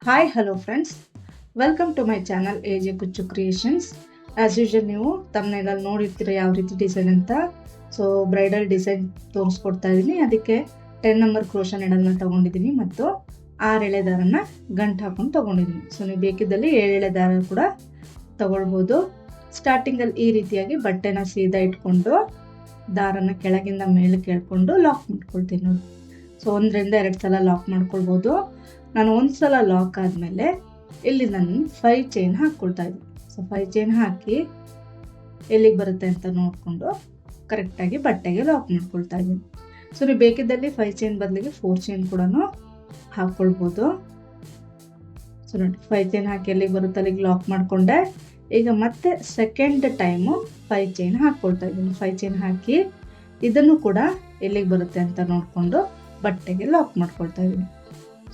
Hi hello friends, welcome to my channel AJ Kucchu creations. As usual ನೀವು ತಮ್ಮನೇಲಲ್ಲಿ ನೋಡಿರ್ತೀರ ಯಾವ ರೀತಿ ಡಿಸೈನ್ ಅಂತ. ಸೊ ಬ್ರೈಡಲ್ ಡಿಸೈನ್ ತೋರಿಸ್ಕೊಡ್ತಾ ಇದ್ದೀನಿ. ಅದಕ್ಕೆ 10 ನಂಬರ್ ಕ್ರೋಶಾ ನೀಡಲ್ನ ತೊಗೊಂಡಿದ್ದೀನಿ ಮತ್ತು 6 ಎಳೆ ದಾರನ ಗಂಟು ಹಾಕೊಂಡು ತೊಗೊಂಡಿದ್ದೀನಿ. ಸೊ ನೀವು ಬೇಕಿದ್ದಲ್ಲಿ 7 ಎಳೆ ದಾರ ಕೂಡ ತೊಗೊಳ್ಬೋದು. ಸ್ಟಾರ್ಟಿಂಗಲ್ಲಿ ಈ ರೀತಿಯಾಗಿ ಬಟ್ಟೆನ ಸೀದಾ ಇಟ್ಕೊಂಡು ದಾರನ ಕೆಳಗಿಂದ ಮೇಲಕ್ಕೆ ಎಳ್ಕೊಂಡು ಲಾಕ್ ಮಾಡ್ಕೊಳ್ತೀನಿ ನೋಡಿ. ಸೊ 1ರಿಂದ 2 ಸಲ ಲಾಕ್ ಮಾಡ್ಕೊಳ್ಬೋದು. ನಾನು 1 ಸಲ ಲಾಕ್ ಆದಮೇಲೆ ಇಲ್ಲಿ ನಾನು 5 ಚೈನ್ ಹಾಕ್ಕೊಳ್ತಾ ಇದ್ದೀನಿ. ಸೊ 5 ಚೈನ್ ಹಾಕಿ ಎಲ್ಲಿಗೆ ಬರುತ್ತೆ ಅಂತ ನೋಡಿಕೊಂಡು ಕರೆಕ್ಟಾಗಿ ಬಟ್ಟೆಗೆ ಲಾಕ್ ಮಾಡ್ಕೊಳ್ತಾ ಇದ್ದೀನಿ. ಸೊ ನೀವು ಬೇಕಿದ್ದಲ್ಲಿ 5 ಚೈನ್ ಬದಲಿಗೆ 4 ಚೈನ್ ಕೂಡ ಹಾಕ್ಕೊಳ್ಬೋದು. ಸೊ ನೋಡಿ 5 ಚೈನ್ ಹಾಕಿ ಎಲ್ಲಿಗೆ ಬರುತ್ತೆ ಅಲ್ಲಿಗೆ ಲಾಕ್ ಮಾಡಿಕೊಂಡೆ. ಈಗ ಮತ್ತೆ ಸೆಕೆಂಡ್ ಟೈಮು 5 ಚೈನ್ ಹಾಕ್ಕೊಳ್ತಾ ಇದ್ದೀನಿ. 5 ಚೈನ್ ಹಾಕಿ ಇದನ್ನು ಕೂಡ ಎಲ್ಲಿಗೆ ಬರುತ್ತೆ ಅಂತ ನೋಡಿಕೊಂಡು ಬಟ್ಟೆಗೆ ಲಾಕ್ ಮಾಡ್ಕೊಳ್ತಾ ಇದ್ದೀನಿ.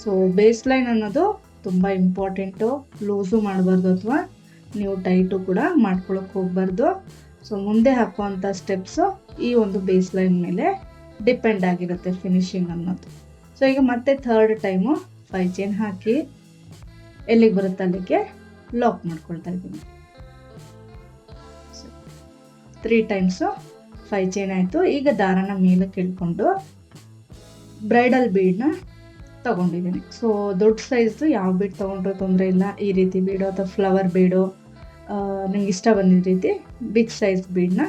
ಸೊ ಬೇಸ್ ಲೈನ್ ಅನ್ನೋದು ತುಂಬ ಇಂಪಾರ್ಟೆಂಟು. ಲೂಸು ಮಾಡಬಾರ್ದು ಅಥವಾ ನೀವು ಟೈಟು ಕೂಡ ಮಾಡ್ಕೊಳಕ್ಕೆ ಹೋಗಬಾರ್ದು. ಸೊ ಮುಂದೆ ಹಾಕುವಂಥ ಸ್ಟೆಪ್ಸು ಈ ಒಂದು ಬೇಸ್ ಲೈನ್ ಮೇಲೆ ಡಿಪೆಂಡ್ ಆಗಿರುತ್ತೆ ಫಿನಿಶಿಂಗ್ ಅನ್ನೋದು. ಸೊ ಈಗ ಮತ್ತೆ ಥರ್ಡ್ ಟೈಮು 5 ಚೈನ್ ಹಾಕಿ ಎಲ್ಲಿಗೆ ಬರುತ್ತೆ ಅಲ್ಲಿಗೆ ಲಾಕ್ ಮಾಡ್ಕೊಳ್ತಾ ಇದ್ದೀನಿ. 3 ಟೈಮ್ಸು 5 ಚೈನ್ ಆಯಿತು. ಈಗ ದಾರನ ಮೇಲಕ್ಕೆ ಇಳ್ಕೊಂಡು ಬ್ರೈಡಲ್ ಬೀಡನ್ನ ತೊಗೊಂಡಿದ್ದೀನಿ. ಸೊ ದೊಡ್ಡ ಸೈಜ್ದು ಯಾವ ಬೀಡ್ ತೊಗೊಂಡ್ರೂ ತೊಂದರೆ ಇಲ್ಲ. ಈ ರೀತಿ ಬೀಡು ಅಥವಾ ಫ್ಲವರ್ ಬೀಡು ನಿಮ್ಗೆ ಇಷ್ಟ ಬಂದಿದ್ದ ರೀತಿ ಬಿಗ್ ಸೈಜ್ ಬೀಡನ್ನ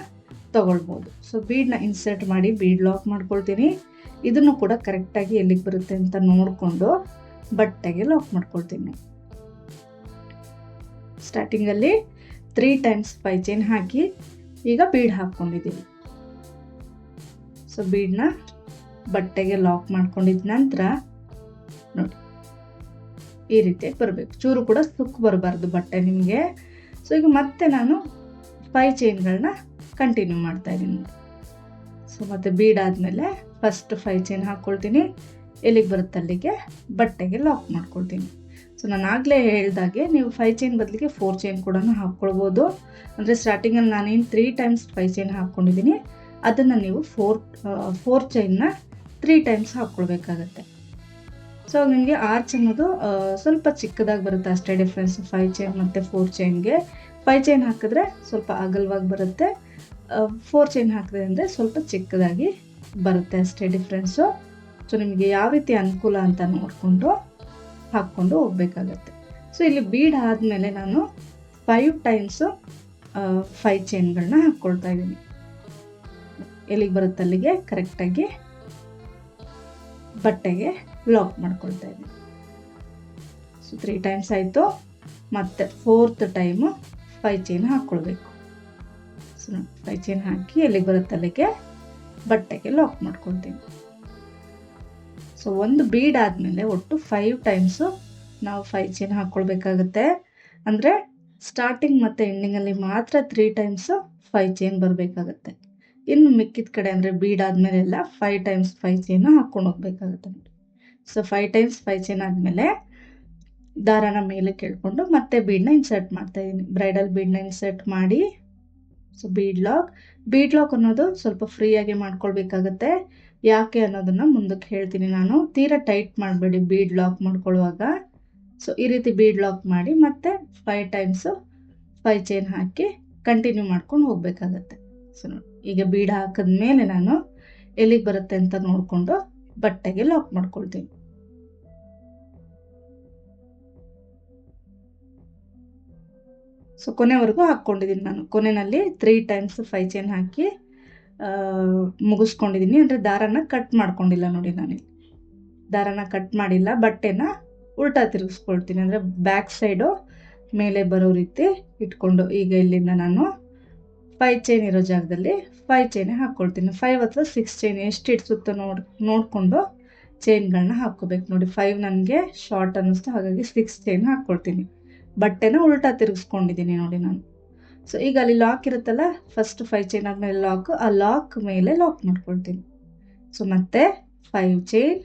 ತೊಗೊಳ್ಬೋದು. ಸೊ ಬೀಡನ್ನ ಇನ್ಸರ್ಟ್ ಮಾಡಿ ಬೀಡ್ ಲಾಕ್ ಮಾಡ್ಕೊಳ್ತೀನಿ. ಇದನ್ನು ಕೂಡ ಕರೆಕ್ಟಾಗಿ ಎಲ್ಲಿಗೆ ಬರುತ್ತೆ ಅಂತ ನೋಡಿಕೊಂಡು ಬಟ್ಟೆಗೆ ಲಾಕ್ ಮಾಡ್ಕೊಳ್ತೀನಿ. ಸ್ಟಾರ್ಟಿಂಗಲ್ಲಿ 3 ಟೈಮ್ಸ್ 5 ಚೈನ್ ಹಾಕಿ ಈಗ ಬೀಡ್ ಹಾಕ್ಕೊಂಡಿದ್ದೀನಿ. ಸೊ ಬೀಡನ್ನ ಬಟ್ಟೆಗೆ ಲಾಕ್ ಮಾಡ್ಕೊಂಡಿದ ನಂತರ ನೋಡಿ ಈ ರೀತಿ ಬರಬೇಕು. ಚೂರು ಕೂಡ ಸುಕ್ಕು ಬರಬಾರ್ದು ಬಟ್ಟೆ ನಿಮಗೆ. ಸೊ ಈಗ ಮತ್ತೆ ನಾನು 5 ಚೈನ್ಗಳನ್ನ ಕಂಟಿನ್ಯೂ ಮಾಡ್ತಾ ಇದ್ದೀನಿ. ಸೊ ಮತ್ತೆ ಬೀಡ್ ಆದಮೇಲೆ ಫಸ್ಟ್ 5 ಚೈನ್ ಹಾಕ್ಕೊಳ್ತೀನಿ. ಎಲ್ಲಿಗೆ ಬರುತ್ತೆ ಅಲ್ಲಿಗೆ ಬಟ್ಟೆಗೆ ಲಾಕ್ ಮಾಡ್ಕೊಳ್ತೀನಿ. ಸೊ ನಾನು ಆಗಲೇ ಹೇಳ್ದಾಗೆ ನೀವು 5 ಚೈನ್ ಬದಲಿಗೆ 4 ಚೈನ್ ಕೂಡ ಹಾಕ್ಕೊಳ್ಬೋದು. ಅಂದರೆ ಸ್ಟಾರ್ಟಿಂಗಲ್ಲಿ ನಾನೇನು 3 ಟೈಮ್ಸ್ 5 ಚೈನ್ ಹಾಕ್ಕೊಂಡಿದ್ದೀನಿ ಅದನ್ನು ನೀವು 4 ಚೈನ್ನ 3 ಟೈಮ್ಸ್ ಹಾಕ್ಕೊಳ್ಬೇಕಾಗತ್ತೆ. ಸೊ ನಿಮಗೆ ಆರ್ಚ್ ಅನ್ನೋದು ಸ್ವಲ್ಪ ಚಿಕ್ಕದಾಗಿ ಬರುತ್ತೆ, ಅಷ್ಟೇ ಡಿಫ್ರೆನ್ಸ್ 5 ಚೈನ್ ಮತ್ತು 4 ಚೈನ್ಗೆ. 5 ಚೈನ್ ಹಾಕಿದ್ರೆ ಸ್ವಲ್ಪ ಅಗಲವಾಗಿ ಬರುತ್ತೆ, 4 ಚೈನ್ ಹಾಕಿದ್ರೆ ಅಂದರೆ ಸ್ವಲ್ಪ ಚಿಕ್ಕದಾಗಿ ಬರುತ್ತೆ, ಅಷ್ಟೇ ಡಿಫ್ರೆನ್ಸು. ಸೊ ನಿಮಗೆ ಯಾವ ರೀತಿ ಅನುಕೂಲ ಅಂತ ನೋಡಿಕೊಂಡು ಹಾಕ್ಕೊಂಡು ಹೋಗಬೇಕಾಗತ್ತೆ. ಸೊ ಇಲ್ಲಿ ಬೀಡ್ ಆದಮೇಲೆ ನಾನು 5 ಟೈಮ್ಸು 5 ಚೈನ್ಗಳನ್ನ ಹಾಕ್ಕೊಳ್ತಾ ಇದ್ದೀನಿ. ಎಲ್ಲಿಗೆ ಬರುತ್ತೆ ಅಲ್ಲಿಗೆ ಕರೆಕ್ಟಾಗಿ ಬಟ್ಟೆಗೆ ಲಾಕ್ ಮಾಡ್ಕೊಳ್ತಾ ಇದ್ದೀನಿ. ಸೊ 3 ಟೈಮ್ಸ್ ಆಯಿತು. ಮತ್ತು 4th ಟೈಮು 5 ಚೈನ್ ಹಾಕ್ಕೊಳ್ಬೇಕು. ಸೊ 5 ಚೈನ್ ಹಾಕಿ ಎಲ್ಲಿಗೆ ಬರುತ್ತೆ ಅಲ್ಲಿಗೆ ಬಟ್ಟೆಗೆ ಲಾಕ್ ಮಾಡ್ಕೊಳ್ತೀನಿ. ಸೊ ಒಂದು ಬೀಡ್ ಆದಮೇಲೆ ಒಟ್ಟು 5 ಟೈಮ್ಸು ನಾವು 5 ಚೈನ್ ಹಾಕ್ಕೊಳ್ಬೇಕಾಗತ್ತೆ. ಅಂದರೆ ಸ್ಟಾರ್ಟಿಂಗ್ ಮತ್ತು ಎಂಡಿಂಗಲ್ಲಿ ಮಾತ್ರ 3 ಟೈಮ್ಸು 5 ಚೈನ್ ಬರಬೇಕಾಗತ್ತೆ. ಇನ್ನು ಮಿಕ್ಕಿದ ಕಡೆ ಅಂದರೆ ಬೀಡ್ ಆದಮೇಲೆಲ್ಲ 5 ಟೈಮ್ಸ್ 5 ಚೈನ್ ಹಾಕ್ಕೊಂಡು ಹೋಗ್ಬೇಕಾಗುತ್ತೆ ನೋಡಿ. ಸೊ 5 ಟೈಮ್ಸ್ 5 ಚೈನ್ ಆದಮೇಲೆ ದಾರನ ಮೇಲೆ ಕೇಳ್ಕೊಂಡು ಮತ್ತೆ ಬೀಡನ್ನ ಇನ್ಸರ್ಟ್ ಮಾಡ್ತಾಯಿದ್ದೀನಿ. ಬ್ರೈಡಲ್ ಬೀಡನ್ನ ಇನ್ಸರ್ಟ್ ಮಾಡಿ ಸೊ ಬೀಡ್ ಲಾಕ್ ಅನ್ನೋದು ಸ್ವಲ್ಪ ಫ್ರೀಯಾಗಿ ಮಾಡ್ಕೊಳ್ಬೇಕಾಗತ್ತೆ. ಯಾಕೆ ಅನ್ನೋದನ್ನು ಮುಂದಕ್ಕೆ ಹೇಳ್ತೀನಿ ನಾನು. ತೀರಾ ಟೈಟ್ ಮಾಡಬೇಡಿ ಬೀಡ್ ಲಾಕ್ ಮಾಡ್ಕೊಳ್ಳುವಾಗ. ಸೊ ಈ ರೀತಿ ಬೀಡ್ ಲಾಕ್ ಮಾಡಿ ಮತ್ತೆ 5 ಟೈಮ್ಸು 5 ಚೈನ್ ಹಾಕಿ ಕಂಟಿನ್ಯೂ ಮಾಡ್ಕೊಂಡು ಹೋಗಬೇಕಾಗತ್ತೆ. ಸೊ ನೋಡಿ ಈಗ ಬೀಡ್ ಹಾಕಿದ್ಮೇಲೆ ನಾನು ಎಲ್ಲಿಗೆ ಬರುತ್ತೆ ಅಂತ ನೋಡಿಕೊಂಡು ಬಟ್ಟೆಗೆ ಲಾಕ್ ಮಾಡ್ಕೊಳ್ತೀನಿ. ಸೊ ಕೊನೆವರೆಗೂ ಹಾಕ್ಕೊಂಡಿದ್ದೀನಿ ನಾನು. ಕೊನೆಯಲ್ಲಿ 3 ಟೈಮ್ಸ್ 5 ಚೈನ್ ಹಾಕಿ ಮುಗಿಸ್ಕೊಂಡಿದ್ದೀನಿ. ಅಂದರೆ ದಾರನ ಕಟ್ ಮಾಡ್ಕೊಂಡಿಲ್ಲ ನೋಡಿ, ನಾನಿಲ್ಲಿ ದಾರನ ಕಟ್ ಮಾಡಿಲ್ಲ, ಬಟ್ಟೆನ ಉಲ್ಟಾ ತಿರುಗಿಸ್ಕೊಳ್ತೀನಿ. ಅಂದರೆ ಬ್ಯಾಕ್ ಸೈಡು ಮೇಲೆ ಬರೋ ರೀತಿ ಇಟ್ಕೊಂಡು ಈಗ ಇಲ್ಲಿಂದ ನಾನು 5 ಚೈನ್ ಇರೋ ಜಾಗದಲ್ಲಿ 5 ಚೈನೇ ಹಾಕ್ಕೊಳ್ತೀನಿ. 5 ಅಥವಾ 6 ಚೈನ್ ಎಷ್ಟು ಇಡ್ಸುತ್ತೋ ನೋಡಿಕೊಂಡು ಚೈನ್ಗಳನ್ನ ಹಾಕ್ಕೋಬೇಕು ನೋಡಿ. 5 ನನಗೆ ಶಾರ್ಟ್ ಅನ್ನಿಸ್ತು, ಹಾಗಾಗಿ 6 ಚೈನ್ ಹಾಕ್ಕೊಳ್ತೀನಿ. ಬಟ್ಟೆನ ಉಲ್ಟಾ ತಿರುಗಿಸ್ಕೊಂಡಿದ್ದೀನಿ ನೋಡಿ ನಾನು. ಸೊ ಈಗ ಅಲ್ಲಿ ಲಾಕ್ ಇರುತ್ತಲ್ಲ, ಫಸ್ಟ್ 5 ಚೈನ್ ಆದಮೇಲೆ ಆ ಲಾಕ್ ಮೇಲೆ ಲಾಕ್ ಮಾಡ್ಕೊಳ್ತೀನಿ. ಸೊ ಮತ್ತೆ 5 ಚೈನ್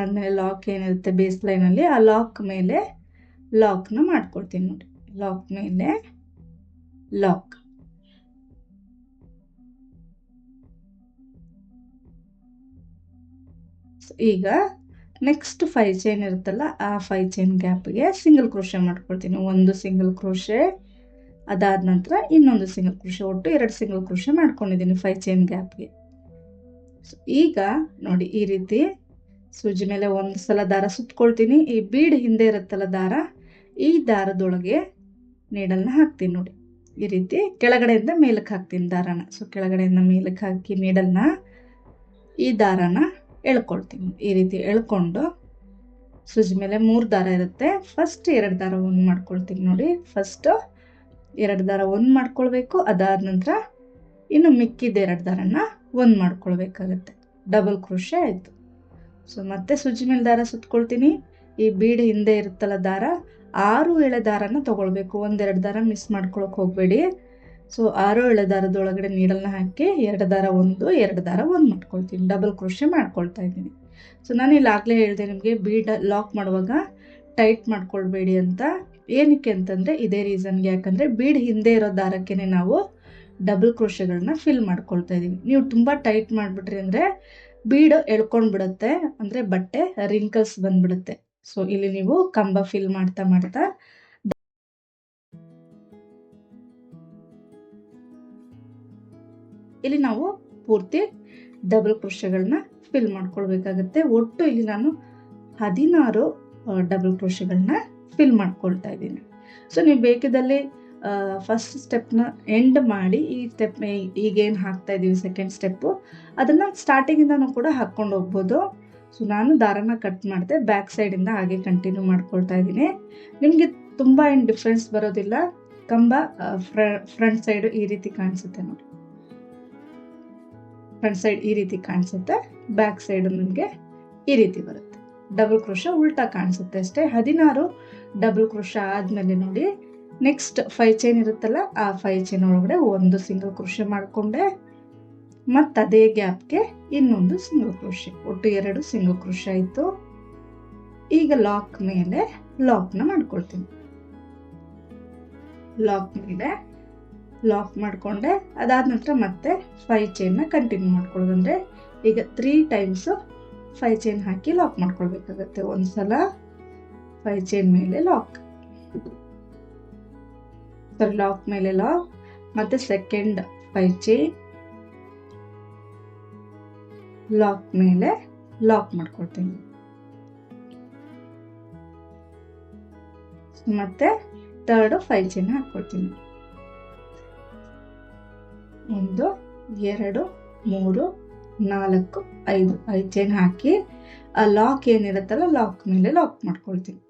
ಆದಮೇಲೆ ಲಾಕ್ ಏನಿರುತ್ತೆ ಬೇಸ್ ಲೈನಲ್ಲಿ ಆ ಲಾಕ್ ಮೇಲೆ ಲಾಕ್ನ ಮಾಡ್ಕೊಳ್ತೀನಿ ನೋಡಿ. ಲಾಕ್ ಮೇಲೆ ಲಾಕ್. ಈಗ ನೆಕ್ಸ್ಟ್ 5 ಚೈನ್ ಇರುತ್ತಲ್ಲ, ಆ 5 ಚೈನ್ ಗ್ಯಾಪ್ಗೆ ಸಿಂಗಲ್ ಕ್ರೋಶೆ ಮಾಡ್ಕೊಳ್ತೀನಿ. ಒಂದು ಸಿಂಗಲ್ ಕ್ರೋಶೆ, ಅದಾದ ನಂತರ ಇನ್ನೊಂದು ಸಿಂಗಲ್ ಕ್ರೋಶೆ, ಒಟ್ಟು 2 ಸಿಂಗಲ್ ಕ್ರೋಶೆ ಮಾಡ್ಕೊಂಡಿದ್ದೀನಿ 5 ಚೈನ್ ಗ್ಯಾಪ್ಗೆ. ಈಗ ನೋಡಿ ಈ ರೀತಿ ಸೂಜಿ ಮೇಲೆ ಒಂದು ಸಲ ದಾರ ಸುತ್ಕೊಳ್ತೀನಿ. ಈ ಬೀಡ್ ಹಿಂದೆ ಇರುತ್ತಲ್ಲ ದಾರ, ಈ ದಾರದೊಳಗೆ ನೀಡಲ್ನ ಹಾಕ್ತೀನಿ. ನೋಡಿ ಈ ರೀತಿ ಕೆಳಗಡೆಯಿಂದ ಮೇಲಕ್ಕೆ ಹಾಕ್ತೀನಿ ದಾರನ. ಸೊ ಕೆಳಗಡೆಯಿಂದ ಮೇಲಕ್ಕೆ ಹಾಕಿ ನೀಡಲ್ನ, ಈ ದಾರನ ಎಳ್ಕೊಳ್ತೀನಿ. ಈ ರೀತಿ ಎಳ್ಕೊಂಡು ಸೂಜಿ ಮೇಲೆ 3 ದಾರ ಇರುತ್ತೆ. ಫಸ್ಟ್ 2 ದಾರ ಒಂದು ಮಾಡ್ಕೊಳ್ತೀನಿ. ನೋಡಿ ಫಸ್ಟ್ 2 ದಾರ ಒಂದು ಮಾಡ್ಕೊಳ್ಬೇಕು. ಅದಾದ ನಂತರ ಇನ್ನು ಮಿಕ್ಕಿದ 2 ದಾರನ ಒಂದು ಮಾಡ್ಕೊಳ್ಬೇಕಾಗತ್ತೆ. ಡಬಲ್ ಕ್ರೋಶೆ ಆಯಿತು. ಸೊ ಮತ್ತೆ ಸೂಜಿ ಮೇಲೆ ದಾರ ಸುತ್ಕೊಳ್ತೀನಿ. ಈ ಬೀಡ್ ಹಿಂದೆ ಇರುತ್ತಲ್ಲ ದಾರ, 6 ಎಳೆ ದಾರನ ತಗೊಳ್ಬೇಕು. 1-2 ದಾರ ಮಿಸ್ ಮಾಡ್ಕೊಳಕ್ಕೆ ಹೋಗಬೇಡಿ. ಸೊ 6 ಎಳೆ ದಾರದೊಳಗಡೆ ನೀಡಲ್ನ ಹಾಕಿ 2 ದಾರ ಒಂದು, 2 ದಾರ ಒಂದು ಮಾಡ್ಕೊಳ್ತೀನಿ. ಡಬಲ್ ಕ್ರೋಶೆ ಮಾಡ್ಕೊಳ್ತಾ ಇದ್ದೀನಿ. ಸೊ ನಾನು ಇಲ್ಲಿ ಆಗಲೇ ಹೇಳಿದೆ ನಿಮಗೆ, ಬೀಡ್ ಲಾಕ್ ಮಾಡುವಾಗ ಟೈಟ್ ಮಾಡ್ಕೊಳ್ಬೇಡಿ ಅಂತ. ಏನಕ್ಕೆ ಅಂತಂದರೆ ಇದೇ ರೀಸನ್ಗೆ. ಯಾಕಂದರೆ ಬೀಡ್ ಹಿಂದೆ ಇರೋ ದಾರಕ್ಕೆ ನಾವು ಡಬಲ್ ಕ್ರೋಶೆಗಳನ್ನ ಫಿಲ್ ಮಾಡ್ಕೊಳ್ತಾ ಇದ್ದೀವಿ. ನೀವು ತುಂಬ ಟೈಟ್ ಮಾಡಿಬಿಟ್ರಿ ಅಂದರೆ ಬೀಡ್ ಎಳ್ಕೊಂಡು ಬಿಡುತ್ತೆ, ಅಂದರೆ ಬಟ್ಟೆ ರಿಂಕಲ್ಸ್ ಬಂದ್ಬಿಡುತ್ತೆ. ಸೊ ಇಲ್ಲಿ ನೀವು ಕಂಬ ಫಿಲ್ ಮಾಡ್ತಾ ಮಾಡ್ತಾ ಇಲ್ಲಿ ನಾವು ಪೂರ್ತಿ ಡಬಲ್ ಕ್ರೋಶೆಗಳನ್ನ ಫಿಲ್ ಮಾಡ್ಕೊಳ್ಬೇಕಾಗತ್ತೆ. ಒಟ್ಟು ಇಲ್ಲಿ ನಾನು 16 ಡಬಲ್ ಕ್ರೋಶೆಗಳನ್ನ ಫಿಲ್ ಮಾಡ್ಕೊಳ್ತಾ ಇದ್ದೀನಿ. ಸೊ ನೀವು ಬೇಕಿದ್ದಲ್ಲಿ ಫಸ್ಟ್ ಸ್ಟೆಪ್ನ ಎಂಡ್ ಮಾಡಿ ಈ ಸ್ಟೆಪ್ನ ಈಗೇನು ಹಾಕ್ತಾ ಇದ್ದೀವಿ ಸೆಕೆಂಡ್ ಸ್ಟೆಪ್ಪು, ಅದನ್ನು ಸ್ಟಾರ್ಟಿಂಗಿಂದನೂ ಕೂಡ ಹಾಕ್ಕೊಂಡು ಹೋಗ್ಬೋದು. ಸೊ ನಾನು ದಾರನ ಕಟ್ ಮಾಡಿದೆ, ಬ್ಯಾಕ್ ಸೈಡಿಂದ ಹಾಗೆ ಕಂಟಿನ್ಯೂ ಮಾಡ್ಕೊಳ್ತಾ ಇದ್ದೀನಿ. ನಿಮಗೆ ತುಂಬ ಏನು ಡಿಫ್ರೆನ್ಸ್ ಬರೋದಿಲ್ಲ. ಕಂಬ ಫ್ರಂಟ್ ಸೈಡು ಈ ರೀತಿ ಕಾಣಿಸುತ್ತೆ ನೋಡಿ, ಫ್ರಂಟ್ ಸೈಡ್ ಈ ರೀತಿ ಕಾಣಿಸುತ್ತೆ, ಬ್ಯಾಕ್ ಸೈಡು ನಿಮಗೆ ಈ ರೀತಿ ಬರುತ್ತೆ. ಡಬಲ್ ಕ್ರೋಶ ಉಲ್ಟಾ ಕಾಣಿಸುತ್ತೆ ಅಷ್ಟೇ. 16 ಡಬಲ್ ಕ್ರೋಶ ಆದಮೇಲೆ ನೋಡಿ ನೆಕ್ಸ್ಟ್ 5 ಚೈನ್ ಇರುತ್ತಲ್ಲ, ಆ 5 ಚೈನ್ ಒಳಗಡೆ ಒಂದು ಸಿಂಗಲ್ ಕ್ರೋಶೆ ಮಾಡಿಕೊಂಡೆ, ಮತ್ತು ಅದೇ ಗ್ಯಾಪ್ಗೆ ಇನ್ನೊಂದು ಸಿಂಗಲ್ ಕ್ರೋಶೆ, ಒಟ್ಟು 2 ಸಿಂಗಲ್ ಕ್ರೋಶೆ ಆಯಿತು. ಈಗ ಲಾಕ್ ಮೇಲೆ ಲಾಕ್ನ ಮಾಡ್ಕೊಳ್ತೀನಿ. ಲಾಕ್ ಮೇಲೆ ಲಾಕ್ ಮಾಡಿಕೊಂಡೆ, ಅದಾದ ನಂತರ ಮತ್ತೆ 5 ಚೈನ್ನ ಕಂಟಿನ್ಯೂ ಮಾಡ್ಕೊಳ್ಳೋದು. ಅಂದರೆ ಈಗ 3 ಟೈಮ್ಸು 5 ಚೈನ್ ಹಾಕಿ ಲಾಕ್ ಮಾಡ್ಕೊಳ್ಬೇಕಾಗತ್ತೆ. ಒಂದು ಸಲ 5 ಚೈನ್ ಮೇಲೆ ಲಾಕ್, ಲಾಕ್ ಮೇಲೆ ಲಾಕ್, ಮತ್ತೆ ಸೆಕೆಂಡ್ 5 ಚೈನ್, ಲಾಕ್ ಮೇಲೆ ಲಾಕ್ ಮಾಡ್ಕೊಳ್ತೀನಿ. ಮತ್ತೆ ಥರ್ಡ್ 5 ಚೈನ್ ಹಾಕ್ಕೊಳ್ತೀನಿ. 1 2 3 4 5 ಚೈನ್ ಹಾಕಿ ಆ ಲಾಕ್ ಏನಿರುತ್ತಲ್ಲ ಲಾಕ್ ಮೇಲೆ ಲಾಕ್ ಮಾಡ್ಕೊಳ್ತೀನಿ.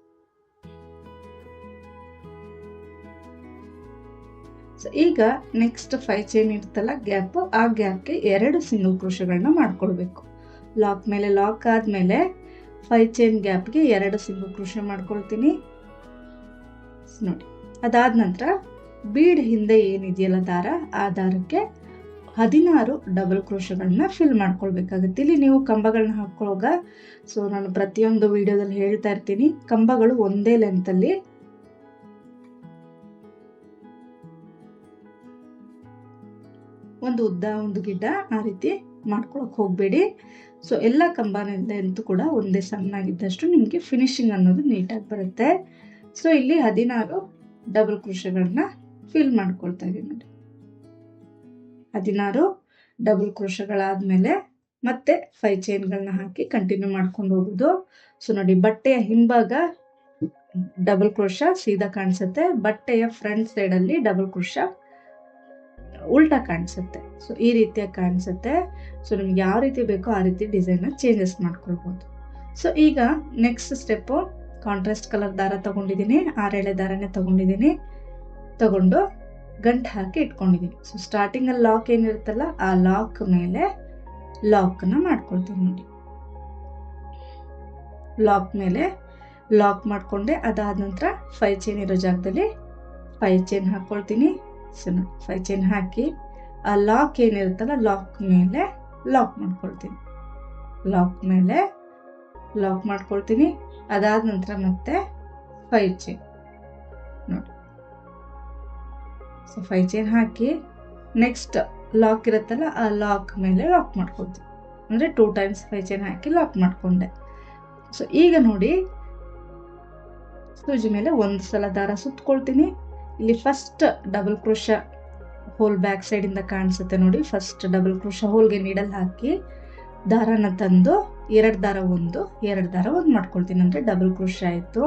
ಸೊ ಈಗ ನೆಕ್ಸ್ಟ್ 5 ಚೈನ್ ಇರುತ್ತಲ್ಲ ಗ್ಯಾಪ್, ಆ ಗ್ಯಾಪ್ಗೆ 2 ಸಿಂಗಲ್ ಕ್ರೋಶೆಗಳನ್ನ ಮಾಡ್ಕೊಳ್ಬೇಕು. ಲಾಕ್ ಮೇಲೆ ಲಾಕ್ ಆದಮೇಲೆ 5 ಚೈನ್ ಗ್ಯಾಪ್ಗೆ 2 ಸಿಂಗಲ್ ಕ್ರೋಶೆ ಮಾಡ್ಕೊಳ್ತೀನಿ ನೋಡಿ. ಅದಾದ ನಂತರ ಬೀಡ್ ಹಿಂದೆ ಏನಿದೆಯಲ್ಲ ದಾರ, ಆ ದಾರಕ್ಕೆ 16 ಡಬಲ್ ಕ್ರೋಶೆಗಳನ್ನ ಫಿಲ್ ಮಾಡ್ಕೊಳ್ಬೇಕಾಗುತ್ತೆ. ಇಲ್ಲಿ ನೀವು ಕಂಬಗಳನ್ನ ಹಾಕೊಳ್ಳುವಾಗ, ಸೊ ನಾನು ಪ್ರತಿಯೊಂದು ವಿಡಿಯೋದಲ್ಲಿ ಹೇಳ್ತಾ ಇರ್ತೀನಿ, ಕಂಬಗಳು ಒಂದೇ ಲೆಂತಲ್ಲಿ ಒಂದು ಉದ್ದ ಒಂದು ಗಿಡ್ಡ ಆ ರೀತಿ ಮಾಡ್ಕೊಳಕ್ ಹೋಗಬೇಡಿ. ಸೊ ಎಲ್ಲ ಕಂಬನಿಂದ ಅಂತೂ ಕೂಡ ಒಂದೇ ಸಣ್ಣಾಗಿದ್ದಷ್ಟು ನಿಮಗೆ ಫಿನಿಶಿಂಗ್ ಅನ್ನೋದು ನೀಟಾಗಿ ಬರುತ್ತೆ. ಸೊ ಇಲ್ಲಿ 16 ಡಬಲ್ ಕ್ರೋಶೆಗಳನ್ನ ಫಿಲ್ ಮಾಡ್ಕೊಳ್ತಾ ಇದ್ದೀನಿ ನೋಡಿ. 16 ಡಬಲ್ ಕ್ರೋಶೆಗಳಾದ್ಮೇಲೆ ಮತ್ತೆ 5 ಚೈನ್ಗಳನ್ನ ಹಾಕಿ ಕಂಟಿನ್ಯೂ ಮಾಡ್ಕೊಂಡು ಹೋಗೋದು. ಸೊ ನೋಡಿ, ಬಟ್ಟೆಯ ಹಿಂಭಾಗ ಡಬಲ್ ಕ್ರೋಶ ಸೀದಾ ಕಾಣಿಸುತ್ತೆ, ಬಟ್ಟೆಯ ಫ್ರಂಟ್ ಸೈಡಲ್ಲಿ ಡಬಲ್ ಕ್ರೋಶ ಉಲ್ಟಾ ಕಾಣಿಸುತ್ತೆ. ಸೊ ಈ ರೀತಿಯಾಗಿ ಕಾಣಿಸುತ್ತೆ. ಸೊ ನಿಮ್ಗೆ ಯಾವ ರೀತಿ ಬೇಕೋ ಆ ರೀತಿ ಡಿಸೈನ್ನ ಚೇಂಜಸ್ ಮಾಡ್ಕೊಳ್ಬೋದು. ಸೊ ಈಗ ನೆಕ್ಸ್ಟ್ ಸ್ಟೆಪ್ಪು, ಕಾಂಟ್ರಾಸ್ಟ್ ಕಲರ್ ದಾರ ತಗೊಂಡಿದ್ದೀನಿ, 6 ಎಳೆ ದಾರನೇ ತಗೊಂಡಿದ್ದೀನಿ. ತಗೊಂಡು ಗಂಟು ಹಾಕಿ ಇಟ್ಕೊಂಡಿದ್ದೀನಿ. ಸೊ ಸ್ಟಾರ್ಟಿಂಗಲ್ಲಿ ಲಾಕ್ ಏನಿರುತ್ತಲ್ಲ, ಆ ಲಾಕ್ ಮೇಲೆ ಲಾಕ್ನ ಮಾಡ್ಕೊಳ್ತೀನಿ ನೋಡಿ. ಲಾಕ್ ಮೇಲೆ ಲಾಕ್ ಮಾಡಿಕೊಂಡೆ, ಅದಾದ ನಂತರ 5 ಚೈನ್ ಇರೋ ಜಾಗದಲ್ಲಿ 5 ಚೈನ್ ಹಾಕ್ಕೊಳ್ತೀನಿ. ಸೊ 5 ಚೈನ್ ಹಾಕಿ ಆ ಲಾಕ್ ಏನಿರುತ್ತಲ್ಲ ಲಾಕ್ ಮೇಲೆ ಲಾಕ್ ಮಾಡ್ಕೊಳ್ತೀನಿ. ಲಾಕ್ ಮೇಲೆ ಲಾಕ್ ಮಾಡ್ಕೊಳ್ತೀನಿ. ಅದಾದ ನಂತರ ಮತ್ತೆ 5 ಚೈನ್ ನೋಡಿ. ಸೊ 5 ಚೈನ್ ಹಾಕಿ ನೆಕ್ಸ್ಟ್ ಲಾಕ್ ಇರುತ್ತಲ್ಲ ಆ ಲಾಕ್ ಮೇಲೆ ಲಾಕ್ ಮಾಡ್ಕೊಳ್ತೀನಿ. ಅಂದರೆ 2 ಟೈಮ್ಸ್ 5 ಚೈನ್ ಹಾಕಿ ಲಾಕ್ ಮಾಡಿಕೊಂಡೆ. ಸೊ ಈಗ ನೋಡಿ ಸೂಜಿ ಮೇಲೆ ಒಂದು ಸಲ ದಾರ ಸುತ್ಕೊಳ್ತೀನಿ. ಇಲ್ಲಿ first double crochet hole back ಸೈಡಿಂದ ಕಾಣಿಸುತ್ತೆ ನೋಡಿ. ಫಸ್ಟ್ ಡಬಲ್ ಕ್ರೋಶ ಹೋಲ್ಗೆ ನೀಡಲ್ ಹಾಕಿ ದಾರನ ತಂದು 2 ದಾರ ಒಂದು 2 ದಾರ ಒಂದು ಮಾಡ್ಕೊಳ್ತೀನಿ, ಅಂದರೆ ಡಬಲ್ ಕ್ರೋಶ ಆಯಿತು.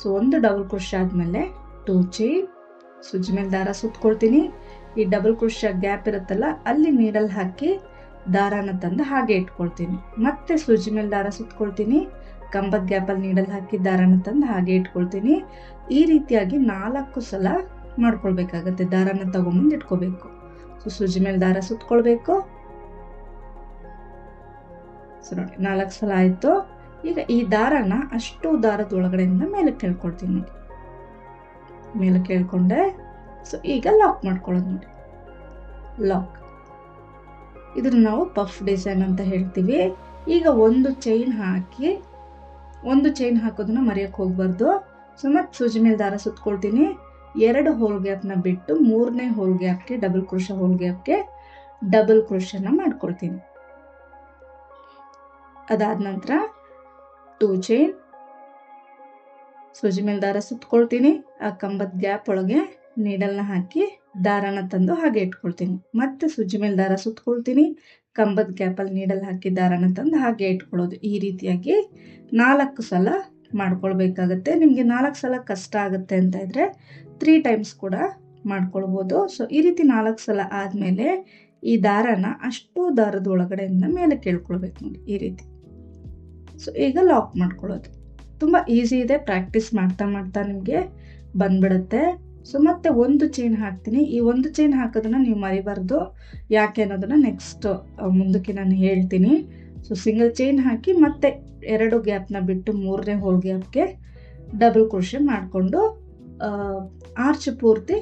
ಸೊ ಒಂದು ಡಬಲ್ ಕ್ರೋಶ ಆದಮೇಲೆ 2 ಚೈನ್ ಸೂಜಿ ಮೇಲೆ ದಾರ ಸುತ್ಕೊಳ್ತೀನಿ. ಈ ಡಬಲ್ ಕ್ರೋಶ ಗ್ಯಾಪ್ ಇರುತ್ತಲ್ಲ ಅಲ್ಲಿ ನೀಡಲ್ ಹಾಕಿ ದಾರನ ತಂದು ಹಾಗೆ ಇಟ್ಕೊಳ್ತೀನಿ. ಮತ್ತೆ ಸೂಜಿ ಮೇಲೆ ದಾರ ಸುತ್ಕೊಳ್ತೀನಿ, ಕಂಬದ ಗ್ಯಾಪಲ್ಲಿ ನೀಡಲ್ ಹಾಕಿ ದಾರನ ತಂದು ಹಾಗೆ ಇಟ್ಕೊಳ್ತೀನಿ. ಈ ರೀತಿಯಾಗಿ 4 ಸಲ ಮಾಡ್ಕೊಳ್ಬೇಕಾಗತ್ತೆ. ದಾರನ ತಗೊಂಬಂದು ಇಟ್ಕೋಬೇಕು. ಸೊ ಸೂಜಿ ಮೇಲೆ ದಾರ ಸುತ್ಕೊಳ್ಬೇಕು. ಸೊ ನೋಡಿ 4 ಸಲ ಆಯ್ತು. ಈಗ ಈ ದಾರನ ಅಷ್ಟು ದಾರದ ಒಳಗಡೆಯಿಂದ ಮೇಲೆ ಕೇಳ್ಕೊಳ್ತೀನಿ ನೋಡಿ. ಮೇಲೆ ಕೇಳ್ಕೊಂಡೆ. ಸೊ ಈಗ ಲಾಕ್ ಮಾಡ್ಕೊಳ್ಳೋದು ನೋಡಿ. ಲಾಕ್, ಇದನ್ನ ನಾವು ಪಫ್ ಡಿಸೈನ್ ಅಂತ ಹೇಳ್ತೀವಿ. ಈಗ ಒಂದು ಚೈನ್ ಹಾಕಿ, ಒಂದು ಚೈನ್ ಹಾಕೋದನ್ನ ಮರೆಯಕ್ಕೆ ಹೋಗ್ಬಾರ್ದು. ಸೊ ಮತ್ತೆ ಸೂಜಿ ಮೇಲೆ ದಾರ ಸುತ್ಕೊಳ್ತೀನಿ. 2 ಹೋಲ್ ಗ್ಯಾಪ್ನ ಬಿಟ್ಟು 3ನೇ ಹೋಲ್ ಗ್ಯಾಪ್ಗೆ ಡಬಲ್ ಕ್ರೋಶ ಹೋಲ್ ಗ್ಯಾಪ್ಗೆ ಡಬಲ್ ಕ್ರೋಶನ ಮಾಡ್ಕೊಳ್ತೀನಿ. ಅದಾದ ನಂತರ 2 ಚೈನ್ ಸೂಜಿ ಮೇಲೆ ದಾರ ಸುತ್ಕೊಳ್ತೀನಿ. ಆ ಕಂಬದ ಗ್ಯಾಪ್ ಒಳಗೆ ನೀಡಲ್ನ ಹಾಕಿ ದಾರನ ತಂದು ಹಾಗೆ ಇಟ್ಕೊಳ್ತೀನಿ. ಮತ್ತೆ ಸೂಜಿ ಮೇಲೆ ದಾರ ಸುತ್ಕೊಳ್ತೀನಿ, ಕಂಬದ ಗ್ಯಾಪಲ್ಲಿ ನೀಡಲ್ ಹಾಕಿ ದಾರನ ತಂದು ಹಾಗೆ ಇಟ್ಕೊಳ್ಳೋದು. ಈ ರೀತಿಯಾಗಿ 4 ಸಲ ಮಾಡ್ಕೊಳ್ಬೇಕಾಗತ್ತೆ. ನಿಮಗೆ 4 ಸಲ ಕಷ್ಟ ಆಗುತ್ತೆ ಅಂತ ಇದ್ರೆ 3 ಟೈಮ್ಸ್ ಕೂಡ ಮಾಡ್ಕೊಳ್ಬೋದು. ಸೊ ಈ ರೀತಿ 4 ಸಲ ಆದಮೇಲೆ ಈ ದಾರನ ಅಷ್ಟು ದಾರದ ಒಳಗಡೆಯಿಂದ ಮೇಲೆ ಕೇಳ್ಕೊಳ್ಬೇಕು ನೋಡಿ, ಈ ರೀತಿ. ಸೊ ಈಗ ಲಾಕ್ ಮಾಡ್ಕೊಳ್ಳೋದು ತುಂಬ ಈಸಿ ಇದೆ. ಪ್ರಾಕ್ಟೀಸ್ ಮಾಡ್ತಾ ಮಾಡ್ತಾ ನಿಮಗೆ ಬಂದ್ಬಿಡುತ್ತೆ. ಸೊ ಮತ್ತೆ ಒಂದು ಚೈನ್ ಹಾಕ್ತೀನಿ. ಈ ಒಂದು ಚೈನ್ ಹಾಕೋದನ್ನ ನೀವು ಮರಿಬಾರ್ದು, ಯಾಕೆ ಅನ್ನೋದನ್ನ ನೆಕ್ಸ್ಟ್ ಮುಂದಕ್ಕೆ ನಾನು ಹೇಳ್ತೀನಿ. ಸೊ ಸಿಂಗಲ್ ಚೈನ್ ಹಾಕಿ ಮತ್ತೆ 2 ಗ್ಯಾಪ್ನ ಬಿಟ್ಟು 3ನೇ ಹೋಲ್ ಗ್ಯಾಪ್ಗೆ ಡಬಲ್ ಕ್ರೋಶೆ ಮಾಡಿಕೊಂಡು ಆರ್ಚ್ ಪೂರ್ತಿ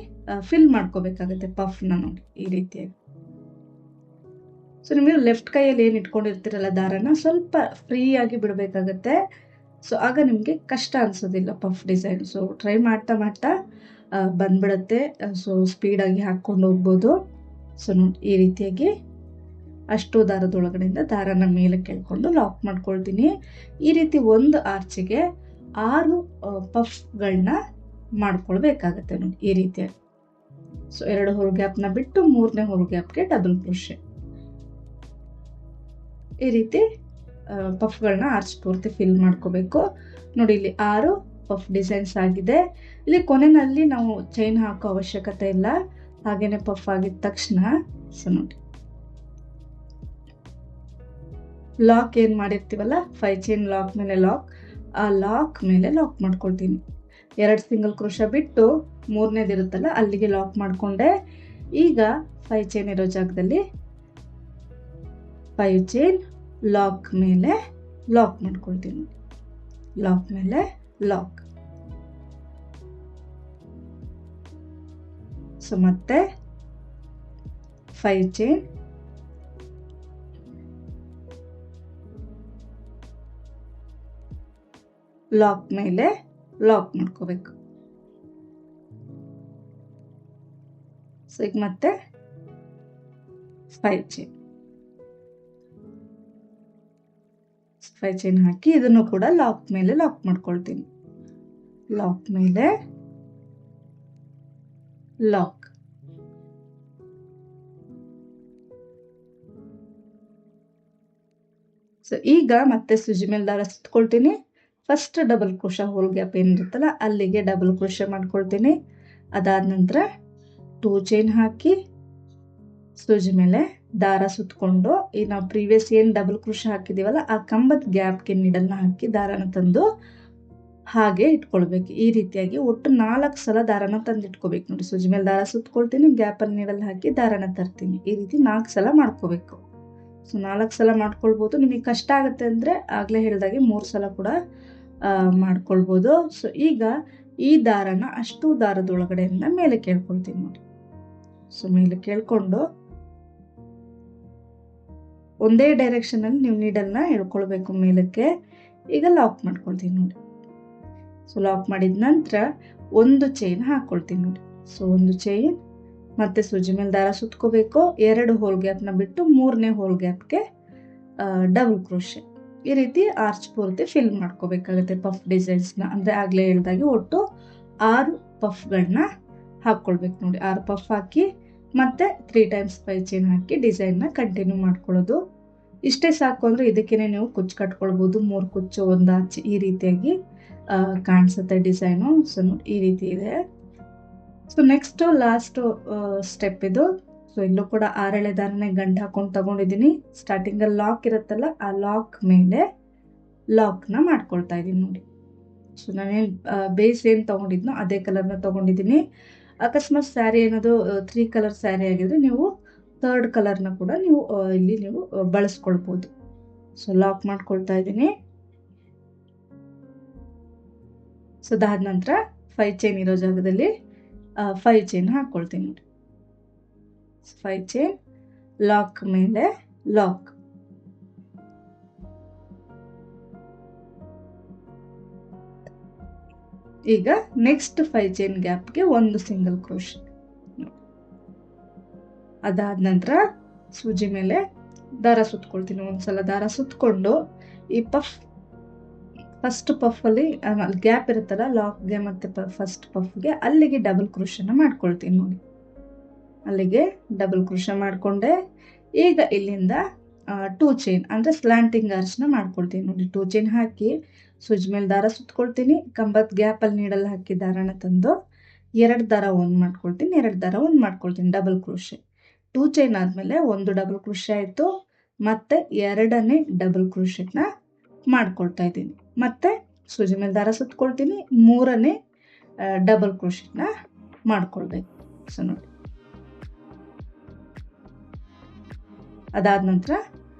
ಫಿಲ್ ಮಾಡ್ಕೋಬೇಕಾಗತ್ತೆ ಪಫ್ನ ನೋಡಿ, ಈ ರೀತಿಯಾಗಿ. ಸೊ ನಿಮಗೆ ಲೆಫ್ಟ್ ಕೈಯಲ್ಲಿ ಏನು ಇಟ್ಕೊಂಡಿರ್ತೀರಲ್ಲ ದಾರನ ಸ್ವಲ್ಪ ಫ್ರೀಯಾಗಿ ಬಿಡಬೇಕಾಗತ್ತೆ. ಸೊ ಆಗ ನಿಮಗೆ ಕಷ್ಟ ಅನ್ಸೋದಿಲ್ಲ ಪಫ್ ಡಿಸೈನ್. ಸೊ ಟ್ರೈ ಮಾಡ್ತಾ ಮಾಡ್ತಾ ಬಂದ್ಬಿಡುತ್ತೆ. ಸೊ ಸ್ಪೀಡಾಗಿ ಹಾಕ್ಕೊಂಡು ಹೋಗ್ಬೋದು. ಸೊ ನೋಡಿ ಈ ರೀತಿಯಾಗಿ ಅಷ್ಟು ದಾರದೊಳಗಡೆಯಿಂದ ದಾರನ ಮೇಲೆ ಕೇಳ್ಕೊಂಡು ಲಾಕ್ ಮಾಡ್ಕೊಳ್ತೀನಿ. ಈ ರೀತಿ ಒಂದು ಆರ್ಚಿಗೆ 6 ಪಫ್ಗಳನ್ನ ಮಾಡ್ಕೊಳ್ಬೇಕಾಗತ್ತೆ ನೋಡಿ, ಈ ರೀತಿಯಾಗಿ. ಸೊ 2 ಹೋಲ್ ಗ್ಯಾಪ್ನ ಬಿಟ್ಟು 3ನೇ ಹೋಲ್ ಗ್ಯಾಪ್ಗೆ ಡಬಲ್ ಕ್ರೋಶೆ. ಈ ರೀತಿ ಪಫ್ಗಳನ್ನ ಆರ್ಚ್ ಪೂರ್ತಿ ಫಿಲ್ ಮಾಡ್ಕೋಬೇಕು ನೋಡಿ. ಇಲ್ಲಿ 6 ಪಫ್ ಡಿಸೈನ್ಸ್ ಆಗಿದೆ. ಇಲ್ಲಿ ಕೊನೆಯಲ್ಲಿ ನಾವು ಚೈನ್ ಹಾಕೋ ಅವಶ್ಯಕತೆ ಇಲ್ಲ, ಹಾಗೇನೆ ಪಫ್ ಆಗಿದ ತಕ್ಷಣ. ಸೊ ನೋಡಿ ಲಾಕ್ ಏನು ಮಾಡಿರ್ತೀವಲ್ಲ 5 ಚೈನ್ ಲಾಕ್ ಮೇಲೆ ಲಾಕ್, ಆ ಲಾಕ್ ಮೇಲೆ ಲಾಕ್ ಮಾಡ್ಕೊಳ್ತೀನಿ. 2 ಸಿಂಗಲ್ ಕ್ರೋಶ ಬಿಟ್ಟು 3ನೇದಿರುತ್ತಲ್ಲ ಅಲ್ಲಿಗೆ ಲಾಕ್ ಮಾಡಿಕೊಂಡೆ. ಈಗ 5 ಚೈನ್ ಇರೋ ಜಾಗದಲ್ಲಿ 5 ಚೈನ್ ಲಾಕ್ ಮೇಲೆ ಲಾಕ್ ಮಾಡ್ಕೊಳ್ತೀನಿ. ಲಾಕ್ ಮೇಲೆ ಲಾಕ್. ಸೊ ಮತ್ತೆ 5 ಚೈನ್ ಲಾಕ್ ಮೇಲೆ ಲಾಕ್ ಮಾಡ್ಕೋಬೇಕು. ಸೊ ಈಗ ಮತ್ತೆ 5 ಚೈನ್ 5 ಚೈನ್ ಹಾಕಿ ಇದನ್ನು ಕೂಡ ಲಾಕ್ ಮೇಲೆ ಲಾಕ್ ಮಾಡ್ಕೊಳ್ತೀನಿ. ಲಾಕ್ ಮೇಲೆ ಲಾಕ್. ಸೊ ಈಗ ಮತ್ತೆ ಸೂಜಿ ಮೇಲೆ ದಾರ ಸುತ್ಕೊಳ್ತೀನಿ. First double crochet hole gap ಏನಿರುತ್ತಲ್ಲ ಅಲ್ಲಿಗೆ ಡಬಲ್ ಕ್ರೋಶ ಮಾಡ್ಕೊಳ್ತೀನಿ. ಅದಾದ ನಂತರ 2 ಚೈನ್ ಹಾಕಿ ಸೂಜಿ ಮೇಲೆ ದಾರ ಸುತ್ಕೊಂಡು ಈ ನಾವು ಪ್ರೀವಿಯಸ್ ಏನು ಡಬಲ್ ಕ್ರೋಶ ಹಾಕಿದೀವಲ್ಲ ಆ ಕಂಬದ ಗ್ಯಾಪ್ಗೆ ನೀಡಲ್ನ ಹಾಕಿ ದಾರನ ತಂದು ಹಾಗೆ ಇಟ್ಕೊಳ್ಬೇಕು. ಈ ರೀತಿಯಾಗಿ ಒಟ್ಟು 4 ಸಲ ದಾರನ ತಂದು ಇಟ್ಕೋಬೇಕು ನೋಡಿ. ಸೂಜಿ ಮೇಲೆ ದಾರ ಸುತ್ಕೊಳ್ತೀನಿ, ಗ್ಯಾಪಲ್ಲಿ ನೀಡಲ್ ಹಾಕಿ ದಾರನ ತರ್ತೀನಿ. ಈ ರೀತಿ 4 ಸಲ ಮಾಡ್ಕೋಬೇಕು. ಸೊ 4 ಸಲ ಮಾಡ್ಕೊಳ್ಬೋದು. ನಿಮಗೆ ಕಷ್ಟ ಆಗುತ್ತೆ ಅಂದರೆ ಆಗಲೇ ಹೇಳಿದಾಗೆ 3 ಸಲ ಕೂಡ ಮಾಡ್ಕೊಳ್ಬೋದು. ಸೊ ಈಗ ಈ ದಾರನ ಅಷ್ಟು ದಾರದೊಳಗಡೆಯಿಂದ ಮೇಲೆ ಕೇಳ್ಕೊಳ್ತೀನಿ ನೋಡಿ. ಸೊ ಮೇಲೆ ಕೇಳ್ಕೊಂಡು ಒಂದೇ ಡೈರೆಕ್ಷನ್ ಅಲ್ಲಿ ನೀವು ನೀಡಲ್ನ ಎಳ್ಕೊಳ್ಬೇಕು ಮೇಲಕ್ಕೆ. ಈಗ ಲಾಕ್ ಮಾಡ್ಕೊಳ್ತೀನಿ ನೋಡಿ. ಸೊ ಲಾಕ್ ಮಾಡಿದ ನಂತರ ಒಂದು ಚೈನ್ ಹಾಕೊಳ್ತೀನಿ ನೋಡಿ. ಸೊ ಒಂದು ಚೈನ್ ಮತ್ತೆ ಸೂಜಿ ಮೇಲೆ ದಾರ ಸುತ್ಕೋಬೇಕು. 2 ಹೋಲ್ ಗ್ಯಾಪ್ನ ಬಿಟ್ಟು 3ನೇ ಹೋಲ್ ಗ್ಯಾಪ್ಗೆ ಡಬಲ್ ಕ್ರೋಶೆ. ಈ ರೀತಿ ಆರ್ಚ್ ಪೂರ್ತಿ ಫಿಲ್ ಮಾಡ್ಕೋಬೇಕಾಗುತ್ತೆ ಪಫ್ ಡಿಸೈನ್ಸ್ನ. ಅಂದರೆ ಆಗಲೇ ಹೇಳ್ದಾಗೆ ಒಟ್ಟು 6 ಪಫ್ಗಳನ್ನ ಹಾಕ್ಕೊಳ್ಬೇಕು ನೋಡಿ. 6 ಪಫ್ ಹಾಕಿ ಮತ್ತೆ 3 ಟೈಮ್ಸ್ 5 ಚೈನ್ ಹಾಕಿ ಡಿಸೈನ್ನ ಕಂಟಿನ್ಯೂ ಮಾಡ್ಕೊಳ್ಳೋದು. ಇಷ್ಟೇ ಸಾಕು. ಅಂದರೆ ಇದಕ್ಕೇನೆ ನೀವು ಕುಚ್ಚು ಕಟ್ಕೊಳ್ಬೋದು. 3 ಕುಚ್ಚು, 1 ಆರ್ಚ್, ಈ ರೀತಿಯಾಗಿ ಕಾಣಿಸುತ್ತೆ ಡಿಸೈನು. ಸೊ ನೋಡಿ ಈ ರೀತಿ ಇದೆ. ಸೊ ನೆಕ್ಸ್ಟ್ ಲಾಸ್ಟ್ ಸ್ಟೆಪ್ ಇದು. ಸೊ ಇಲ್ಲೂ ಕೂಡ 6 ಎಳೆ ದಾರನೇ ಗಂಟು ಹಾಕೊಂಡು ತಗೊಂಡಿದ್ದೀನಿ. ಸ್ಟಾರ್ಟಿಂಗಲ್ಲಿ ಲಾಕ್ ಇರುತ್ತಲ್ಲ, ಆ ಲಾಕ್ ಮೇಲೆ ಲಾಕ್ನ ಮಾಡ್ಕೊಳ್ತಾ ಇದ್ದೀನಿ ನೋಡಿ. ಸೊ ನಾನೇನು ಬೇಸ್ ಏನು ತೊಗೊಂಡಿದ್ನೋ ಅದೇ ಕಲರ್ನ ತೊಗೊಂಡಿದ್ದೀನಿ. ಅಕಸ್ಮಾತ್ ಸ್ಯಾರಿ ಏನದು 3 ಕಲರ್ ಸ್ಯಾರಿ ಆಗಿದ್ರೆ ನೀವು 3rd ಕಲರ್ನ ಕೂಡ ನೀವು ಇಲ್ಲಿ ನೀವು ಬಳಸ್ಕೊಳ್ಬೋದು. ಸೊ ಲಾಕ್ ಮಾಡ್ಕೊಳ್ತಾ ಇದ್ದೀನಿ. ಸೊ ಅದಾದ ನಂತರ 5 ಚೈನ್ ಇರೋ ಜಾಗದಲ್ಲಿ 5 ಚೈನ್ ಹಾಕ್ಕೊಳ್ತೀನಿ ನೋಡಿ. 5 ಚೈನ್, ಲಾಕ್ ಮೇಲೆ ಲಾಕ್. ಈಗ ನೆಕ್ಸ್ಟ್ 5 ಚೈನ್ ಗ್ಯಾಪ್ಗೆ ಒಂದು ಸಿಂಗಲ್ ಕ್ರೋಶೆ. ಅದಾದ ನಂತರ ಸೂಜಿ ಮೇಲೆ ದಾರ ಸುತ್ಕೊಳ್ತೀನಿ. ಒಂದ್ಸಲ ದಾರ ಸುತ್ಕೊಂಡು ಈ ಫಸ್ಟ್ ಪಫಲ್ಲಿ ಗ್ಯಾಪ್ ಇರುತ್ತಲ್ಲ, ಲಾಕ್ಗೆ ಮತ್ತೆ ಫಸ್ಟ್ ಪಫ್ಗೆ, ಅಲ್ಲಿಗೆ ಡಬಲ್ ಕ್ರೋಶನ ಮಾಡ್ಕೊಳ್ತೀನಿ ನೋಡಿ. ಅಲ್ಲಿಗೆ ಡಬಲ್ ಕ್ರೋಶ ಮಾಡಿಕೊಂಡೆ. ಈಗ ಇಲ್ಲಿಂದ 2 ಚೈನ್ ಅಂದರೆ ಸ್ಲ್ಯಾಂಟಿಂಗ್ ಆರ್ಚ್ನ ಮಾಡ್ಕೊಳ್ತೀನಿ ನೋಡಿ. 2 ಚೈನ್ ಹಾಕಿ ಸೂಜಿ ಮೇಲೆ ದಾರ ಸುತ್ಕೊಳ್ತೀನಿ. ಕಂಬದ ಗ್ಯಾಪಲ್ಲಿ ನೀಡಲ್ಲಿ ಹಾಕಿ ದಾರನ ತಂದು 2 ದಾರ ಒಂದು ಮಾಡ್ಕೊಳ್ತೀನಿ, 2 ದಾರ ಒಂದು ಮಾಡ್ಕೊಳ್ತೀನಿ, ಡಬಲ್ ಕ್ರೋಶೆ. 2 ಚೈನ್ ಆದಮೇಲೆ 1 ಡಬಲ್ ಕ್ರೋಶೆ ಆಯಿತು. ಮತ್ತೆ 2ನೇ ಡಬಲ್ ಕ್ರೋಶೆನ ಮಾಡ್ಕೊಳ್ತಾ ಇದ್ದೀನಿ. ಮತ್ತೆ ಸೂಜಿ ಮೇಲೆ ದಾರ ಸುತ್ಕೊಳ್ತೀನಿ, 3ನೇ ಡಬಲ್ ಕ್ರೋಶೆನ ಮಾಡ್ಕೊಳ್ಬೇಕು. ಸೊ ನೋಡಿ, ಅದಾದ ನಂತರ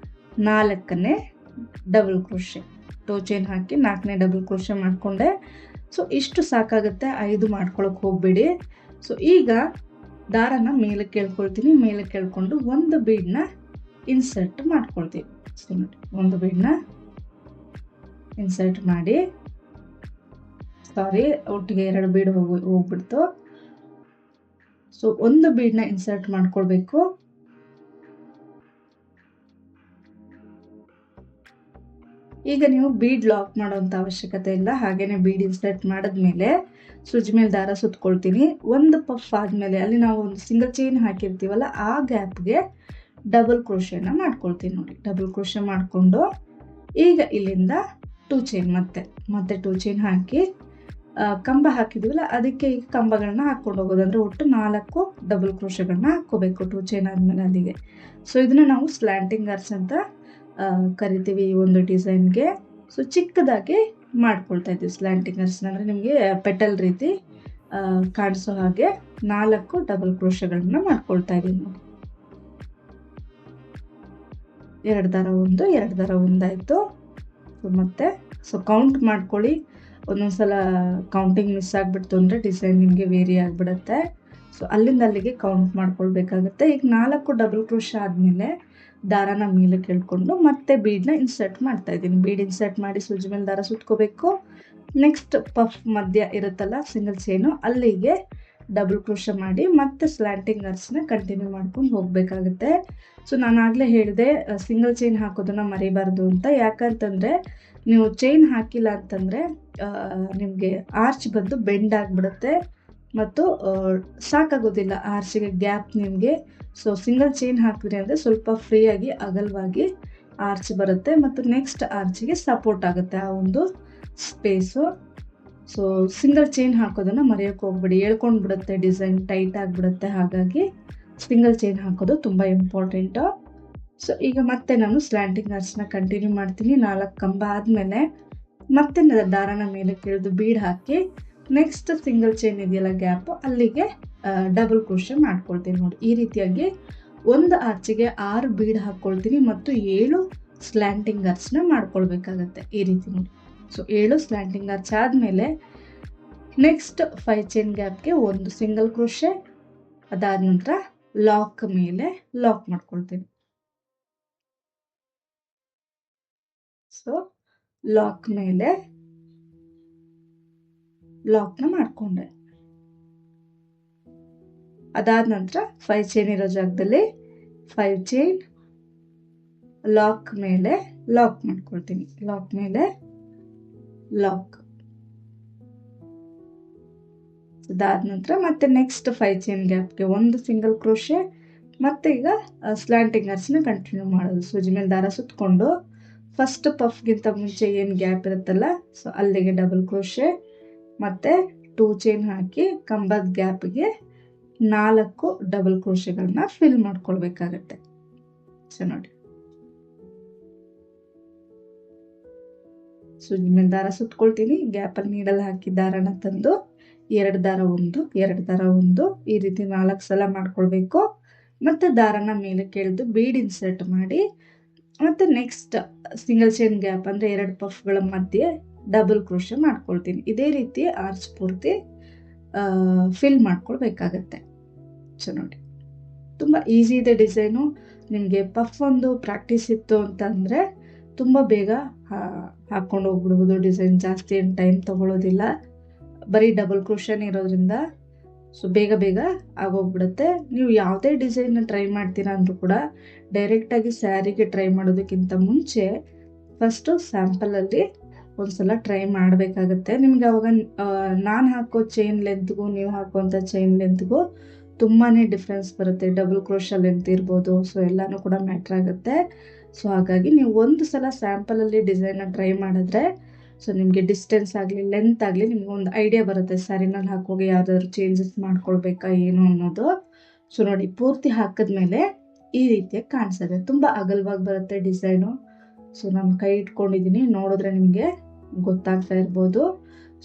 4ನೇ ಡಬಲ್ ಕ್ರೋಶೆ. 2 ಚೈನ್ ಹಾಕಿ 4ನೇ ಡಬಲ್ ಕ್ರೋಶೆ ಮಾಡಿಕೊಂಡೆ. ಸೊ ಇಷ್ಟು ಸಾಕಾಗುತ್ತೆ, 5 ಮಾಡ್ಕೊಳಕ್ಕೆ ಹೋಗಬೇಡಿ. ಸೊ ಈಗ ದಾರನ ಮೇಲೆ ಕೇಳ್ಕೊಳ್ತೀನಿ. ಮೇಲೆ ಕೇಳ್ಕೊಂಡು ಒಂದು ಬೀಡನ್ನ ಇನ್ಸರ್ಟ್ ಮಾಡ್ಕೊಳ್ತೀವಿ. ಸೊ ನೋಡಿ, ಒಂದು ಬೀಡನ್ನ ಇನ್ಸರ್ಟ್ ಮಾಡಿ, ಸಾರಿ ಒಟ್ಟಿಗೆ 2 ಬೀಡ್ ಹೋಗ್ಬಿಡ್ತು. ಸೊ ಒಂದು ಬೀಡನ್ನ ಇನ್ಸರ್ಟ್ ಮಾಡ್ಕೊಳ್ಬೇಕು. ಈಗ ನೀವು ಬೀಡ್ ಲಾಕ್ ಮಾಡೋಂಥ ಅವಶ್ಯಕತೆ ಇಲ್ಲ. ಹಾಗೇನೆ ಬೀಡ್ ಇನ್ಸರ್ಟ್ ಮಾಡಿದ್ಮೇಲೆ ಸೂಜಿ ಮೇಲೆ ದಾರ ಸುತ್ಕೊಳ್ತೀನಿ. ಒಂದು ಪಫ್ ಆದಮೇಲೆ ಅಲ್ಲಿ ನಾವು ಒಂದು ಸಿಂಗಲ್ ಚೈನ್ ಹಾಕಿರ್ತೀವಲ್ಲ, ಆ ಗ್ಯಾಪ್ಗೆ ಡಬಲ್ ಕ್ರೋಶೆನ ಮಾಡ್ಕೊಳ್ತೀನಿ ನೋಡಿ. ಡಬಲ್ ಕ್ರೋಶೆ ಮಾಡಿಕೊಂಡು ಈಗ ಇಲ್ಲಿಂದ 2 ಚೈನ್ ಮತ್ತೆ 2 ಚೈನ್ ಹಾಕಿ ಕಂಬ ಹಾಕಿದ್ವಲ್ಲ, ಅದಕ್ಕೆ ಈಗ ಕಂಬಗಳನ್ನ ಹಾಕ್ಕೊಂಡು ಹೋಗೋದು. ಅಂದರೆ ಒಟ್ಟು 4 ಡಬಲ್ ಕ್ರೋಶೆಗಳನ್ನ ಹಾಕ್ಕೋಬೇಕು 2 ಚೈನ್ ಆದಮೇಲೆ ಅಲ್ಲಿಗೆ. ಸೊ ಇದನ್ನ ನಾವು ಸ್ಲ್ಯಾಂಟಿಂಗ್ ಆರ್ಚ್ ಅಂತ ಕರಿತೀವಿ ಈ ಒಂದು ಡಿಸೈನ್ಗೆ. ಸೊ ಚಿಕ್ಕದಾಗಿ ಮಾಡ್ಕೊಳ್ತಾ ಇದ್ದೀವಿ ಸ್ಲ್ಯಾಂಟಿಂಗ್ ಆರ್ಚ್ನ. ಅಂದರೆ ನಿಮಗೆ ಪೆಟಲ್ ರೀತಿ ಕಾಣಿಸೋ ಹಾಗೆ 4 ಡಬಲ್ ಕ್ರೋಶೆಗಳನ್ನ ಮಾಡ್ಕೊಳ್ತಾ ಇದ್ದೀವಿ ನೋಡಿ. 2 ದಾರ ಒಂದು, 2 ದಾರ ಒಂದಾಯಿತು. ಸೊ ಕೌಂಟ್ ಮಾಡ್ಕೊಳ್ಳಿ. ಒಂದೊಂದ್ಸಲ ಕೌಂಟಿಂಗ್ ಮಿಸ್ ಆಗಿಬಿಡ್ತು ಅಂದರೆ ಡಿಸೈನ್ ನಿಮಗೆ ವೇರಿ ಆಗಿಬಿಡುತ್ತೆ. ಸೊ ಅಲ್ಲಿಂದ ಅಲ್ಲಿಗೆ ಕೌಂಟ್ ಮಾಡ್ಕೊಳ್ಬೇಕಾಗುತ್ತೆ. ಈಗ 4 ಡಬಲ್ ಕ್ರೋಶ ಆದಮೇಲೆ ದಾರನ ಮೇಲೆ ಕೇಳ್ಕೊಂಡು ಮತ್ತೆ ಬೀಡನ್ನ ಇನ್ಸರ್ಟ್ ಮಾಡ್ತಾ ಇದ್ದೀನಿ. ಬೀಡ್ ಇನ್ಸರ್ಟ್ ಮಾಡಿ ಸೂಜಿ ಮೇಲೆ ದಾರ ಸುತ್ಕೋಬೇಕು. ನೆಕ್ಸ್ಟ್ ಪಫ್ ಮಧ್ಯ ಇರುತ್ತಲ್ಲ ಸಿಂಗಲ್ ಚೈನು, ಅಲ್ಲಿಗೆ ಡಬಲ್ ಕ್ರೋಶ ಮಾಡಿ ಮತ್ತೆ ಸ್ಲ್ಯಾಂಟಿಂಗ್ ಆರ್ಚ್ನ ಕಂಟಿನ್ಯೂ ಮಾಡ್ಕೊಂಡು ಹೋಗಬೇಕಾಗುತ್ತೆ. ಸೊ ನಾನು ಆಗಲೇ ಹೇಳಿದೆ ಸಿಂಗಲ್ ಚೈನ್ ಹಾಕೋದನ್ನ ಮರಿಬಾರ್ದು ಅಂತ. ಯಾಕಂತಂದರೆ ನೀವು ಚೈನ್ ಹಾಕಿಲ್ಲ ಅಂತಂದರೆ ನಿಮಗೆ ಆರ್ಚ್ ಬಂದು ಬೆಂಡ್ ಆಗಿಬಿಡುತ್ತೆ ಮತ್ತು ಸಾಕಾಗೋದಿಲ್ಲ ಆರ್ಚಿಗೆ ಗ್ಯಾಪ್ ನಿಮಗೆ. ಸೊ ಸಿಂಗಲ್ ಚೈನ್ ಹಾಕಿದ್ರಿ ಅಂದರೆ ಸ್ವಲ್ಪ ಫ್ರೀಯಾಗಿ ಅಗಲವಾಗಿ ಆರ್ಚ್ ಬರುತ್ತೆ ಮತ್ತು ನೆಕ್ಸ್ಟ್ ಆರ್ಚಿಗೆ ಸಪೋರ್ಟ್ ಆಗುತ್ತೆ ಆ ಒಂದು ಸ್ಪೇಸು. ಸೊ ಸಿಂಗಲ್ ಚೈನ್ ಹಾಕೋದನ್ನು ಮರೆಯೋಕ್ಕೆ ಹೋಗ್ಬಿಡಿ, ಹೇಳ್ಕೊಂಡು ಬಿಡುತ್ತೆ, ಡಿಸೈನ್ ಟೈಟ್ ಆಗಿಬಿಡುತ್ತೆ. ಹಾಗಾಗಿ ಸಿಂಗಲ್ ಚೈನ್ ಹಾಕೋದು ತುಂಬ ಇಂಪಾರ್ಟೆಂಟು. ಸೊ ಈಗ ಮತ್ತೆ ನಾನು ಸ್ಲ್ಯಾಂಟಿಂಗ್ ಆರ್ಚ್ನ ಕಂಟಿನ್ಯೂ ಮಾಡ್ತೀನಿ. 4 ಕಂಬ ಆದಮೇಲೆ ಮತ್ತೆ ದಾರನ ಮೇಲೆ ಕೆಳೆದು ಬೀಡ್ ಹಾಕಿ ನೆಕ್ಸ್ಟ್ ಸಿಂಗಲ್ ಚೈನ್ ಇದೆಯಲ್ಲ ಗ್ಯಾಪು, ಅಲ್ಲಿಗೆ ಡಬಲ್ ಕ್ರೋಶೆ ಮಾಡ್ಕೊಳ್ತೀನಿ ನೋಡಿ. ಈ ರೀತಿಯಾಗಿ ಒಂದು ಆರ್ಚಿಗೆ 6 ಬೀಡ್ ಹಾಕ್ಕೊಳ್ತೀನಿ ಮತ್ತು 7 ಸ್ಲ್ಯಾಂಟಿಂಗ್ ಆರ್ಚ್ನ ಮಾಡ್ಕೊಳ್ಬೇಕಾಗತ್ತೆ ಈ ರೀತಿ ನೋಡಿ. ಸೊ 7 ಸ್ಲ್ಯಾಂಟಿಂಗ್ ಆರ್ಚ್ ಆದಮೇಲೆ ನೆಕ್ಸ್ಟ್ 5 ಚೈನ್ ಗ್ಯಾಪ್ಗೆ ಒಂದು ಸಿಂಗಲ್ ಕ್ರೋಶೆ. ಅದಾದ ನಂತರ ಲಾಕ್ ಮೇಲೆ ಲಾಕ್ ಮಾಡ್ಕೊಳ್ತೀನಿ. ಸೊ ಲಾಕ್ ಮೇಲೆ ಲಾಕ್ನ ಮಾಡ್ಕೊಂಡೆ. ಅದಾದ ನಂತರ 5 ಚೈನ್ ಇರೋ ಜಾಗದಲ್ಲಿ 5 ಚೈನ್, ಲಾಕ್ ಮೇಲೆ ಲಾಕ್ ಮಾಡ್ಕೊಳ್ತೀನಿ, ಲಾಕ್ ಮೇಲೆ ಲಾಕ್. ಅದಾದ ನಂತರ ಮತ್ತೆ ನೆಕ್ಸ್ಟ್ 5 ಚೈನ್ ಗ್ಯಾಪ್ಗೆ ಒಂದು ಸಿಂಗಲ್ ಕ್ರೋಶೆ. ಮತ್ತೆ ಈಗ ಸ್ಲ್ಯಾಂಟಿಂಗ್ ಆರ್ಚ್ನ ಕಂಟಿನ್ಯೂ ಮಾಡೋದು. ಸೂಜಿ ಮೇಲೆ ದಾರ ಸುತ್ತಕೊಂಡು ಫಸ್ಟ್ ಪಫ್ಗಿಂತ ಮುಂಚೆ ಏನು ಗ್ಯಾಪ್ ಇರುತ್ತಲ್ಲ, ಸೊ ಅಲ್ಲಿಗೆ ಡಬಲ್ ಕ್ರೋಶೆ ಮತ್ತೆ 2 ಚೈನ್ ಹಾಕಿ ಕಂಬದ ಗ್ಯಾಪ್ಗೆ 4 ಡಬಲ್ ಕ್ರೋಶೆಗಳನ್ನ ಫಿಲ್ ಮಾಡ್ಕೊಳ್ಬೇಕಾಗತ್ತೆ. ಸೊ ನೋಡಿ, ಸೂಜಿ ಮೇಲೆ ದಾರ ಸುತ್ಕೊಳ್ತೀನಿ, ಗ್ಯಾಪಲ್ಲಿ ನೀಡಲ್ ಹಾಕಿ ದಾರನ ತಂದು 2 ದಾರ 1 2 ದಾರ 1 ಈ ರೀತಿ 4 ಸಲ ಮಾಡ್ಕೊಳ್ಬೇಕು. ಮತ್ತೆ ದಾರನ ಮೇಲೆ ಕೆಳೆದು ಬೀಡ್ ಇನ್ಸರ್ಟ್ ಮಾಡಿ ಮತ್ತೆ ನೆಕ್ಸ್ಟ್ ಸಿಂಗಲ್ ಚೈನ್ ಗ್ಯಾಪ್ ಅಂದ್ರೆ 2 ಪಫ್ಗಳ ಮಧ್ಯೆ ಡಬಲ್ ಕ್ರೋಶೆ ಮಾಡ್ಕೊಳ್ತೀನಿ. ಇದೇ ರೀತಿ ಆರ್ಚ್ ಪೂರ್ತಿ ಫಿಲ್ ಮಾಡ್ಕೊಳ್ಬೇಕಾಗತ್ತೆ. ಸೊ ನೋಡಿ, ತುಂಬಾ ಈಸಿ ಇದೆ ಡಿಸೈನು. ನಿಮಗೆ ಪಫ್ ಒಂದು ಪ್ರಾಕ್ಟೀಸ್ ಇತ್ತು ಅಂತಂದ್ರೆ ತುಂಬಾ ಬೇಗ ಹಾಕೊಂಡು ಹೋಗ್ಬಿಡ್ಬೋದು. ಡಿಸೈನ್ ಜಾಸ್ತಿ ಏನು ಟೈಮ್ ತಗೊಳ್ಳೋದಿಲ್ಲ, ಬರೀ ಡಬಲ್ ಕ್ರೋಶನ್ ಇರೋದ್ರಿಂದ ಸೊ ಬೇಗ ಬೇಗ ಆಗೋಗ್ಬಿಡುತ್ತೆ. ನೀವು ಯಾವುದೇ ಡಿಸೈನ್ ಟ್ರೈ ಮಾಡ್ತೀರಾ ಅಂದ್ರೂ ಕೂಡ ಡೈರೆಕ್ಟಾಗಿ ಸ್ಯಾರಿಗೆ ಟ್ರೈ ಮಾಡೋದಕ್ಕಿಂತ ಮುಂಚೆ ಫಸ್ಟು ಸ್ಯಾಂಪಲಲ್ಲಿ ಒಂದ್ಸಲ ಟ್ರೈ ಮಾಡಬೇಕಾಗತ್ತೆ. ನಿಮ್ಗೆ ಅವಾಗ ನಾನು ಹಾಕೋ ಚೈನ್ ಲೆಂತ್ಗೂ ನೀವು ಹಾಕೋಂಥ ಚೈನ್ ಲೆಂತ್ಗೂ ತುಂಬಾ ಡಿಫ್ರೆನ್ಸ್ ಬರುತ್ತೆ. ಡಬಲ್ ಕ್ರೋಶ ಲೆಂತ್ ಇರ್ಬೋದು, ಸೊ ಎಲ್ಲನೂ ಕೂಡ ಮ್ಯಾಟ್ರ್ ಆಗುತ್ತೆ. ಸೊ ಹಾಗಾಗಿ ನೀವು ಒಂದು ಸಲ ಸ್ಯಾಂಪಲಲ್ಲಿ ಡಿಸೈನ್ನ ಟ್ರೈ ಮಾಡಿದ್ರೆ ಸೊ ನಿಮಗೆ ಡಿಸ್ಟೆನ್ಸ್ ಆಗಲಿ ಲೆಂತ್ ಆಗಲಿ ನಿಮ್ಗೆ ಒಂದು ಐಡಿಯಾ ಬರುತ್ತೆ. ಸ್ಯಾರಿನಲ್ಲಿ ಹಾಕೋಗಿ ಯಾವುದಾದ್ರು ಚೇಂಜಸ್ ಮಾಡ್ಕೊಳ್ಬೇಕಾ ಏನು ಅನ್ನೋದು. ಸೊ ನೋಡಿ, ಪೂರ್ತಿ ಹಾಕಿದ್ಮೇಲೆ ಈ ರೀತಿಯಾಗಿ ಕಾಣಿಸುತ್ತೆ, ತುಂಬ ಅಗಲವಾಗಿ ಬರುತ್ತೆ ಡಿಸೈನು. ಸೊ ನಾನು ಕೈ ಇಟ್ಕೊಂಡಿದ್ದೀನಿ, ನೋಡಿದ್ರೆ ನಿಮಗೆ ಗೊತ್ತಾಗ್ತಾ ಇರ್ಬೋದು.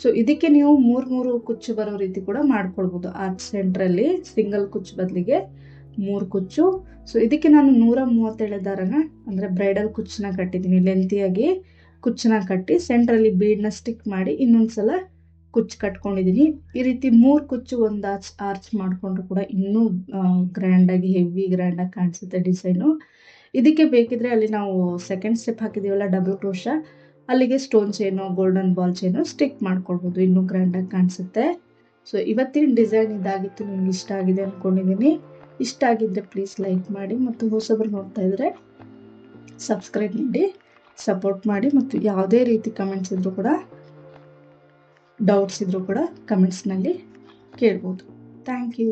ಸೊ ಇದಕ್ಕೆ ನೀವು 3 ಕುಚ್ಚು ಬರೋ ರೀತಿ ಕೂಡ ಮಾಡ್ಕೊಳ್ಬೋದು. ಆರ್ಚ್ ಸೆಂಟ್ರಲ್ಲಿ ಸಿಂಗಲ್ ಕುಚ್ಚು ಬದಲಿಗೆ 3 ಕುಚ್ಚು. ಸೊ ಇದಕ್ಕೆ ನಾನು 137 ದಾರನ ಅಂದರೆ ಬ್ರೈಡಲ್ ಕುಚ್ಚನ್ನ ಕಟ್ಟಿದ್ದೀನಿ. ಲೆಂತಿಯಾಗಿ ಕುಚ್ಚನ್ನ ಕಟ್ಟಿ ಸೆಂಟ್ರಲ್ಲಿ ಬೀಡ್ನ ಸ್ಟಿಕ್ ಮಾಡಿ ಇನ್ನೊಂದ್ಸಲ ಕುಚ್ಚು ಕಟ್ಕೊಂಡಿದ್ದೀನಿ. ಈ ರೀತಿ 3 ಕುಚ್ಚು ಒಂದು ಆರ್ಚ್ ಮಾಡಿಕೊಂಡ್ರು ಕೂಡ ಇನ್ನೂ ಗ್ರ್ಯಾಂಡಾಗಿ ಹೆವಿ ಗ್ರ್ಯಾಂಡಾಗಿ ಕಾಣಿಸುತ್ತೆ ಡಿಸೈನು. ಇದಕ್ಕೆ ಬೇಕಿದ್ರೆ ಅಲ್ಲಿ ನಾವು ಸೆಕೆಂಡ್ ಸ್ಟೆಪ್ ಹಾಕಿದ್ದೀವಲ್ಲ ಡಬಲ್ ಕ್ರೋಶ, ಅಲ್ಲಿಗೆ stone chain golden ball chain stick ಮಾಡ್ಕೊಳ್ಬೋದು, ಇನ್ನೂ ಗ್ರ್ಯಾಂಡಾಗಿ ಕಾಣಿಸುತ್ತೆ. ಸೊ ಇವತ್ತಿನ ಡಿಸೈನ್ ಇದಾಗಿತ್ತು. ನಿಮ್ಗೆ ಇಷ್ಟ ಆಗಿದೆ ಅಂದ್ಕೊಂಡಿದ್ದೀನಿ. ಇಷ್ಟ ಆಗಿದ್ದರೆ ಪ್ಲೀಸ್ ಲೈಕ್ ಮಾಡಿ, ಮತ್ತು ಹೊಸಬ್ರು ನೋಡ್ತಾ ಇದ್ದರೆ ಸಬ್ಸ್ಕ್ರೈಬ್ ಮಾಡಿ ಸಪೋರ್ಟ್ ಮಾಡಿ. ಮತ್ತು ಯಾವುದೇ ರೀತಿ ಕಮೆಂಟ್ಸ್ ಇದ್ರೂ ಕೂಡ ಡೌಟ್ಸ್ ಇದ್ರೂ ಕೂಡ ಕಮೆಂಟ್ಸ್ನಲ್ಲಿ ಕೇಳ್ಬೋದು. Thank you.